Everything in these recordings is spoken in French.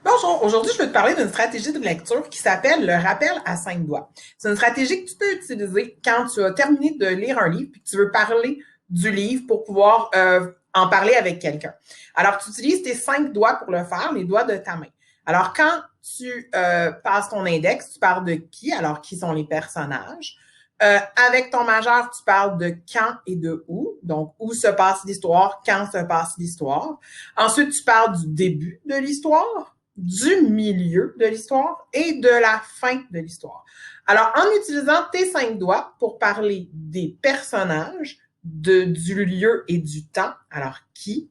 Bonjour, aujourd'hui je veux te parler d'une stratégie de lecture qui s'appelle le rappel à 5 doigts. C'est une stratégie que tu peux utiliser quand tu as terminé de lire un livre et que tu veux parler du livre pour pouvoir en parler avec quelqu'un. Alors, tu utilises tes 5 doigts pour le faire, les doigts de ta main. Alors, quand tu passes ton index, tu parles de qui, alors qui sont les personnages. Avec ton majeur, tu parles de quand et de où, donc où se passe l'histoire, quand se passe l'histoire. Ensuite, tu parles du début de l'histoire, du milieu de l'histoire et de la fin de l'histoire. Alors, en utilisant tes 5 doigts pour parler des personnages, du lieu et du temps, alors qui,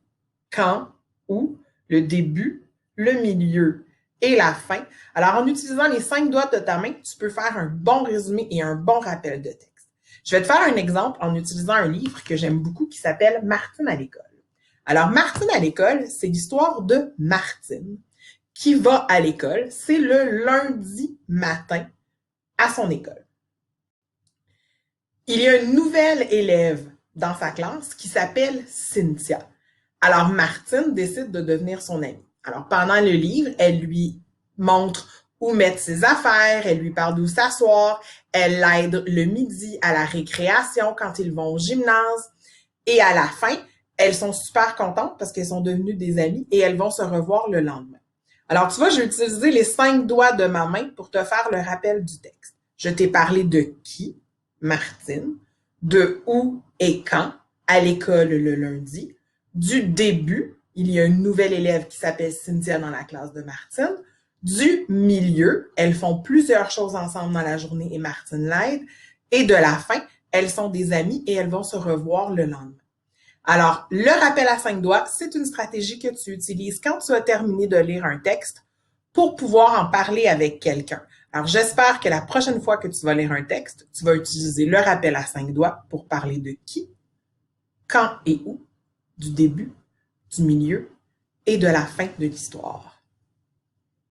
quand, où, le début, le milieu et la fin. Alors, en utilisant les 5 doigts de ta main, tu peux faire un bon résumé et un bon rappel de texte. Je vais te faire un exemple en utilisant un livre que j'aime beaucoup qui s'appelle Martine à l'école. Alors, Martine à l'école, c'est l'histoire de Martine qui va à l'école. C'est le lundi matin à son école. Il y a une nouvelle élève dans sa classe qui s'appelle Cynthia. Alors, Martine décide de devenir son amie. Alors, pendant le livre, elle lui montre où mettre ses affaires, elle lui parle d'où s'asseoir, elle l'aide le midi à la récréation quand ils vont au gymnase. Et à la fin, elles sont super contentes parce qu'elles sont devenues des amies et elles vont se revoir le lendemain. Alors, tu vois, j'ai utilisé les 5 doigts de ma main pour te faire le rappel du texte. Je t'ai parlé de qui, Martine, de où et quand, à l'école le lundi, du début, il y a une nouvelle élève qui s'appelle Cynthia dans la classe de Martine, du milieu, elles font plusieurs choses ensemble dans la journée et Martine l'aide, et de la fin, elles sont des amies et elles vont se revoir le lendemain. Alors, le rappel à 5 doigts, c'est une stratégie que tu utilises quand tu as terminé de lire un texte pour pouvoir en parler avec quelqu'un. Alors, j'espère que la prochaine fois que tu vas lire un texte, tu vas utiliser le rappel à 5 doigts pour parler de qui, quand et où, du début, du milieu et de la fin de l'histoire.